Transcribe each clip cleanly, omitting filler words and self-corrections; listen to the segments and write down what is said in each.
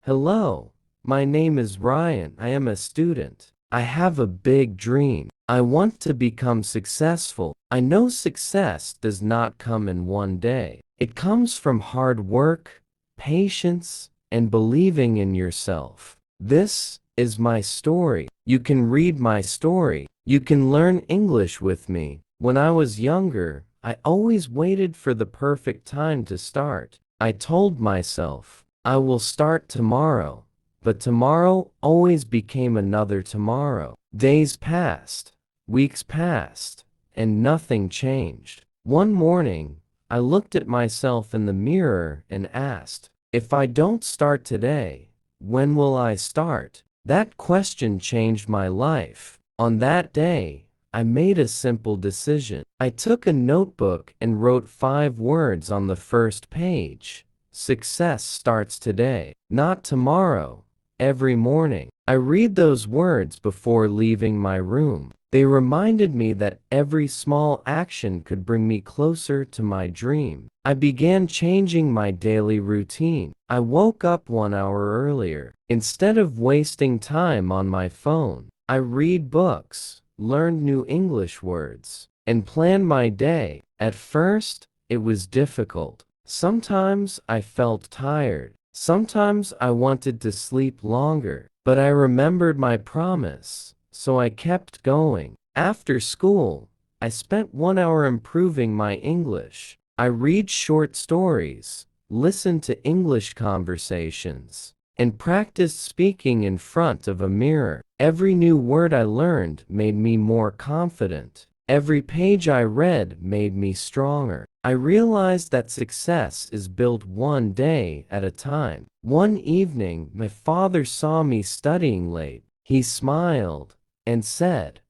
Hello, my name is Ryan. I am a student. I have a big dream. I want to become successful. I know success does not come in one day. It comes from hard work, patience, and believing in yourself. This is my story. You can read my story. You can learn English with me. When I was younger, I always waited for the perfect time to start. I told myself, I will start tomorrow. But tomorrow always became another tomorrow. Days passed, weeks passed, and nothing changed. One morning, I looked at myself in the mirror and asked, if I don't start today, when will I start? That question changed my life. On that day, I made a simple decision. I took a notebook and wrote 5 words on the first page. Success starts today, not tomorrow. Every morning, I read those words before leaving my room. They reminded me that every small action could bring me closer to my dream. I began changing my daily routine. I woke up 1 hour earlier. Instead of wasting time on my phone, I read books, learned new English words, and planned my day. At first, it was difficult. Sometimes I felt tired. Sometimes I wanted to sleep longer. But I remembered my promise, so I kept going. After school, I spent 1 hour improving my English. I read short stories, listened to English conversations, and practiced speaking in front of a mirror. Every new word I learned made me more confident. Every page I read made me stronger. I realized that success is built one day at a time. One evening, my father saw me studying late. He smiled and said,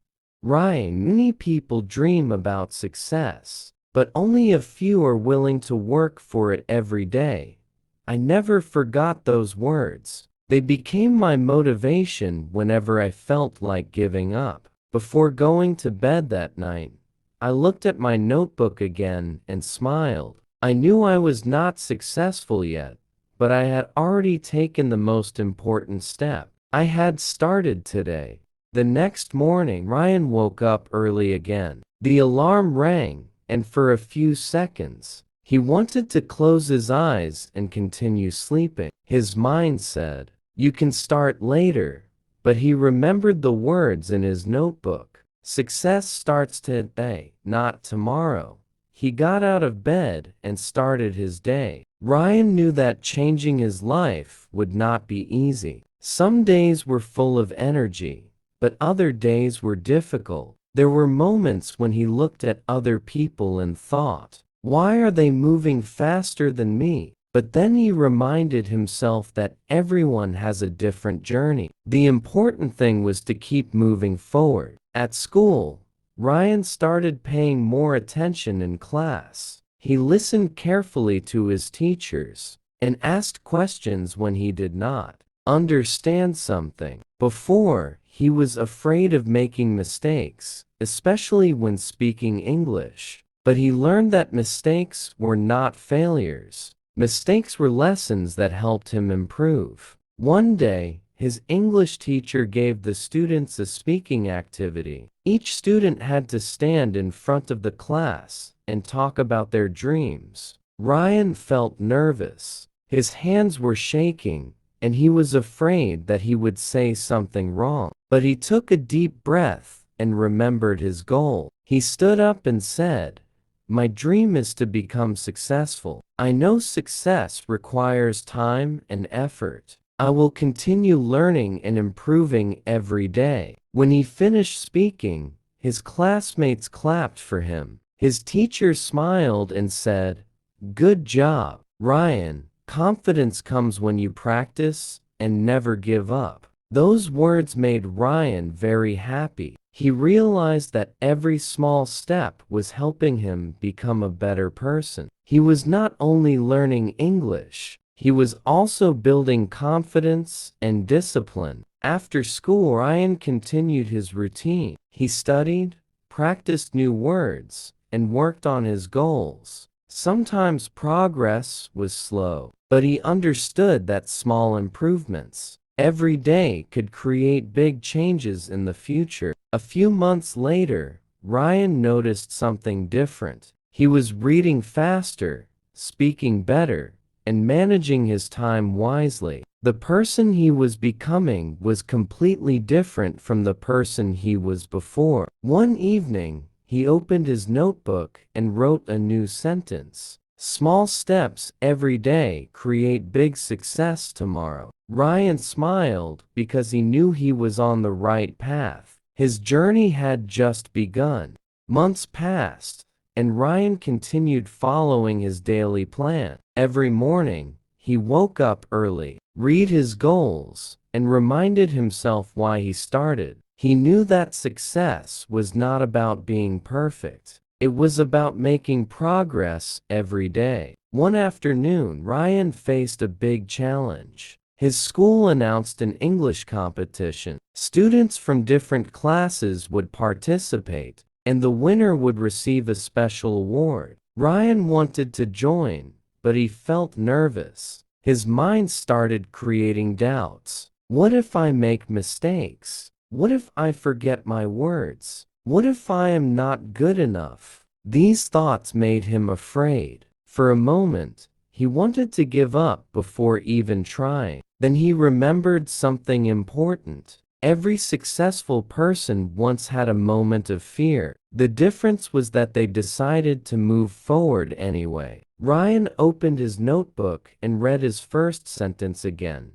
Ryan, many people dream about success, but only a few are willing to work for it every day. I never forgot those words. They became my motivation whenever I felt like giving up. Before going to bed that night, I looked at my notebook again and smiled. I knew I was not successful yet, but I had already taken the most important step. I had started today. The next morning, Ryan woke up early again. The alarm rang, and for a few seconds, he wanted to close his eyes and continue sleeping. His mind said, "You can start later." But he remembered the words in his notebook. Success starts today, not tomorrow. He got out of bed and started his day. Ryan knew that changing his life would not be easy. Some days were full of energy, but other days were difficult. There were moments when he looked at other people and thought, why are they moving faster than me? But then he reminded himself that everyone has a different journey. The important thing was to keep moving forward. At school, Ryan started paying more attention in class. He listened carefully to his teachers and asked questions when he did not understand something. Before, he was afraid of making mistakes, especially when speaking English. But he learned that mistakes were not failures. Mistakes were lessons that helped him improve. One day, his English teacher gave the students a speaking activity. Each student had to stand in front of the class and talk about their dreams. Ryan felt nervous. His hands were shaking, and he was afraid that he would say something wrong. But he took a deep breath and remembered his goal. He stood up and said, "My dream is to become successful. I know success requires time and effort. I will continue learning and improving every day." When he finished speaking, his classmates clapped for him. His teacher smiled and said, "Good job, Ryan. Confidence comes when you practice and never give up." Those words made Ryan very happy. He realized that every small step was helping him become a better person. He was not only learning English, he was also building confidence and discipline. After school, Ryan continued his routine. He studied, practiced new words, and worked on his goals. Sometimes progress was slow, but he understood that small improvements every day could create big changes in the future. A few months later, Ryan noticed something different. He was reading faster, speaking better, and managing his time wisely. The person he was becoming was completely different from the person he was before. One evening, he opened his notebook and wrote a new sentence. Small steps every day create big success tomorrow. Ryan smiled because he knew he was on the right path. His journey had just begun. Months passed, and Ryan continued following his daily plan. Every morning, he woke up early, read his goals, and reminded himself why he started. He knew that success was not about being perfect. It was about making progress every day. One afternoon, Ryan faced a big challenge. His school announced an English competition. Students from different classes would participate, and the winner would receive a special award. Ryan wanted to join, but he felt nervous. His mind started creating doubts. What if I make mistakes? What if I forget my words? What if I am not good enough? These thoughts made him afraid. For a moment, he wanted to give up before even trying. Then he remembered something important. Every successful person once had a moment of fear. The difference was that they decided to move forward anyway. Ryan opened his notebook and read his first sentence again.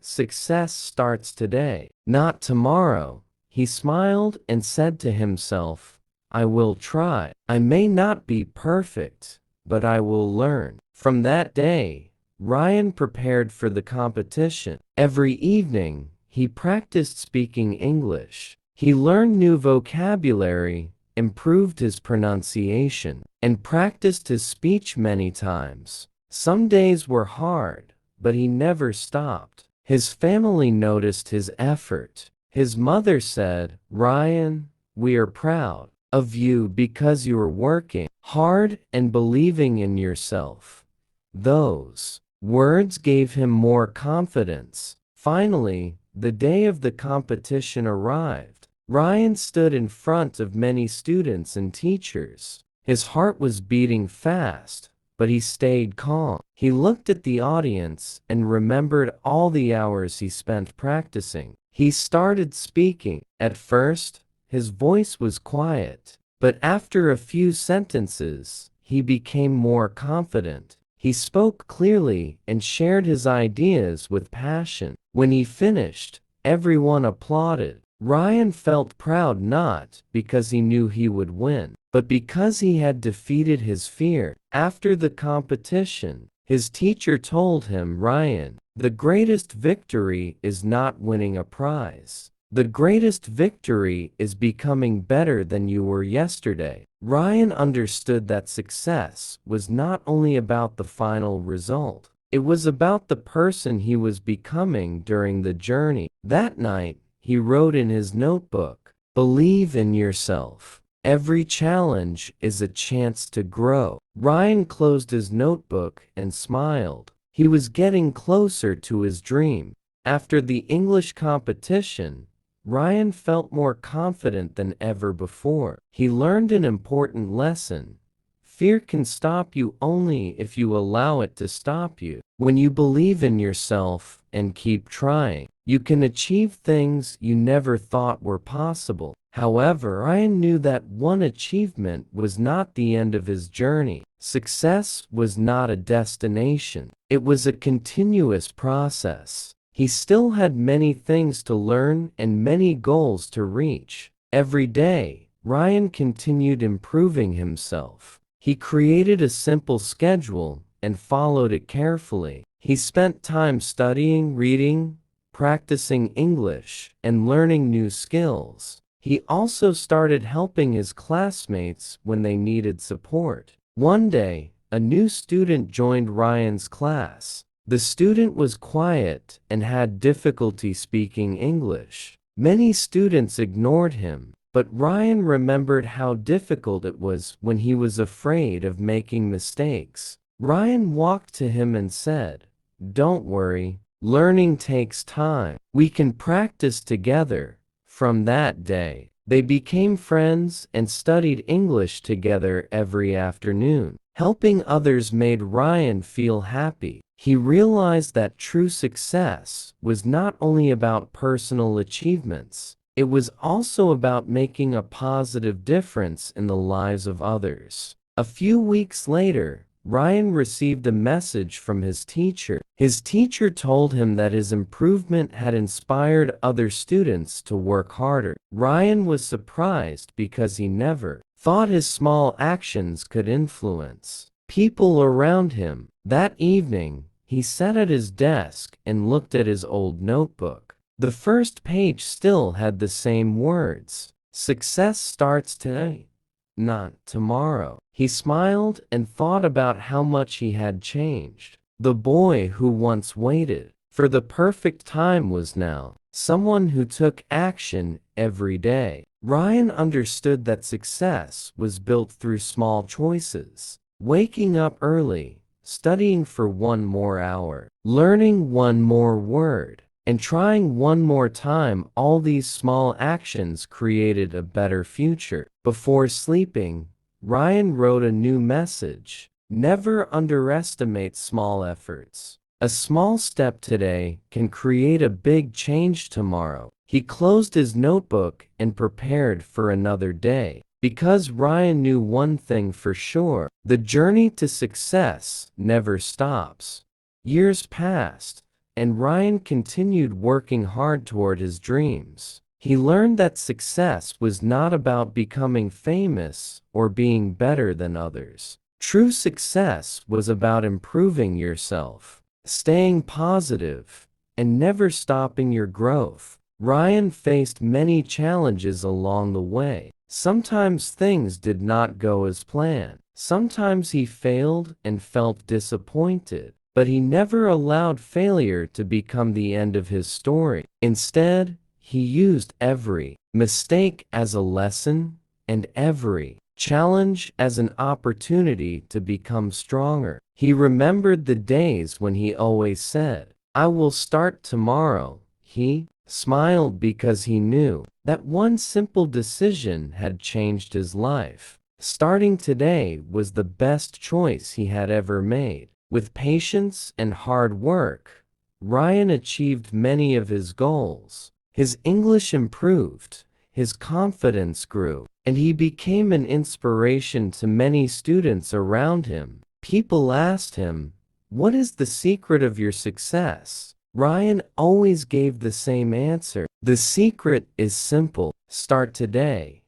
Success starts today, not tomorrow. He smiled and said to himself, I will try. I may not be perfect, but I will learn. From that day, Ryan prepared for the competition. Every evening, he practiced speaking English. He learned new vocabulary, improved his pronunciation, and practiced his speech many times. Some days were hard, but he never stopped. His family noticed his effort. His mother said, Ryan, we are proud of you because you are working hard and believing in yourself. Those words gave him more confidence. Finally, the day of the competition arrived. Ryan stood in front of many students and teachers. His heart was beating fast, but he stayed calm. He looked at the audience and remembered all the hours he spent practicing. He started speaking. At first, his voice was quiet, but after a few sentences, he became more confident. He spoke clearly and shared his ideas with passion. When he finished, everyone applauded. Ryan felt proud not because he knew he would win, but because he had defeated his fear. After the competition, his teacher told him, Ryan, the greatest victory is not winning a prize. The greatest victory is becoming better than you were yesterday. Ryan understood that success was not only about the final result. It was about the person he was becoming during the journey. That night, he wrote in his notebook, believe in yourself. Every challenge is a chance to grow. Ryan closed his notebook and smiled. He was getting closer to his dream. After the English competition, Ryan felt more confident than ever before. He learned an important lesson. Fear can stop you only if you allow it to stop you. When you believe in yourself and keep trying, you can achieve things you never thought were possible. However, Ryan knew that one achievement was not the end of his journey. Success was not a destination. It was a continuous process. He still had many things to learn and many goals to reach. Every day, Ryan continued improving himself. He created a simple schedule and followed it carefully. He spent time studying, reading, practicing English, and learning new skills. He also started helping his classmates when they needed support. One day, a new student joined Ryan's class. The student was quiet and had difficulty speaking English. Many students ignored him, but Ryan remembered how difficult it was when he was afraid of making mistakes. Ryan walked to him and said, Don't worry, learning takes time. We can practice together." From that day, they became friends and studied English together every afternoon. Helping others made Ryan feel happy. He realized that true success was not only about personal achievements, it was also about making a positive difference in the lives of others. A few weeks later, Ryan received a message from his teacher. His teacher told him that his improvement had inspired other students to work harder. Ryan was surprised because he never thought his small actions could influence people around him. That evening, he sat at his desk and looked at his old notebook. The first page still had the same words: "Success starts today, not tomorrow." He smiled and thought about how much he had changed. The boy who once waited for the perfect time was now someone who took action every day. Ryan understood that success was built through small choices: waking up early, studying for one more hour, learning one more word, and trying one more time. All these small actions created a better future. Before sleeping, Ryan wrote a new message: "Never underestimate small efforts. A small step today can create a big change tomorrow." He closed his notebook and prepared for another day. Because Ryan knew one thing for sure: the journey to success never stops. Years passed, and Ryan continued working hard toward his dreams. He learned that success was not about becoming famous or being better than others. True success was about improving yourself, staying positive, and never stopping your growth. Ryan faced many challenges along the way. Sometimes things did not go as planned. Sometimes he failed and felt disappointed. But he never allowed failure to become the end of his story. Instead, he used every mistake as a lesson and every challenge as an opportunity to become stronger. He remembered the days when he always said, "I will start tomorrow." He smiled because he knew that one simple decision had changed his life. Starting today was the best choice he had ever made. With patience and hard work, Ryan achieved many of his goals. His English improved, his confidence grew, and he became an inspiration to many students around him. People asked him, "What is the secret of your success?" Ryan always gave the same answer: "The secret is simple. Start today.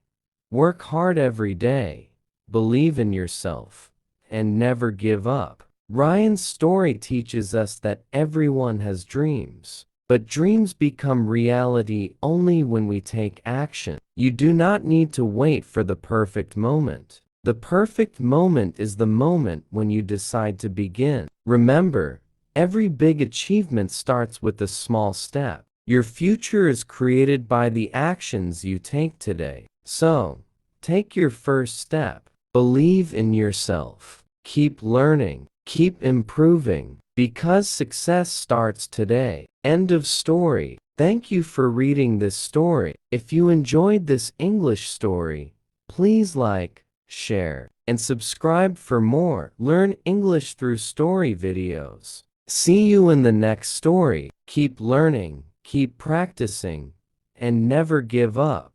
Work hard every day. Believe in yourself. And never give up." Ryan's story teaches us that everyone has dreams, but dreams become reality only when we take action. You do not need to wait for the perfect moment. The perfect moment is the moment when you decide to begin. Remember, every big achievement starts with a small step. Your future is created by the actions you take today. So, take your first step. Believe in yourself. Keep learning. Keep improving, because success starts today. End of story. Thank you for reading this story. If you enjoyed this English story, please like, share, and subscribe for more Learn English Through Story videos. See you in the next story. Keep learning, keep practicing, and never give up.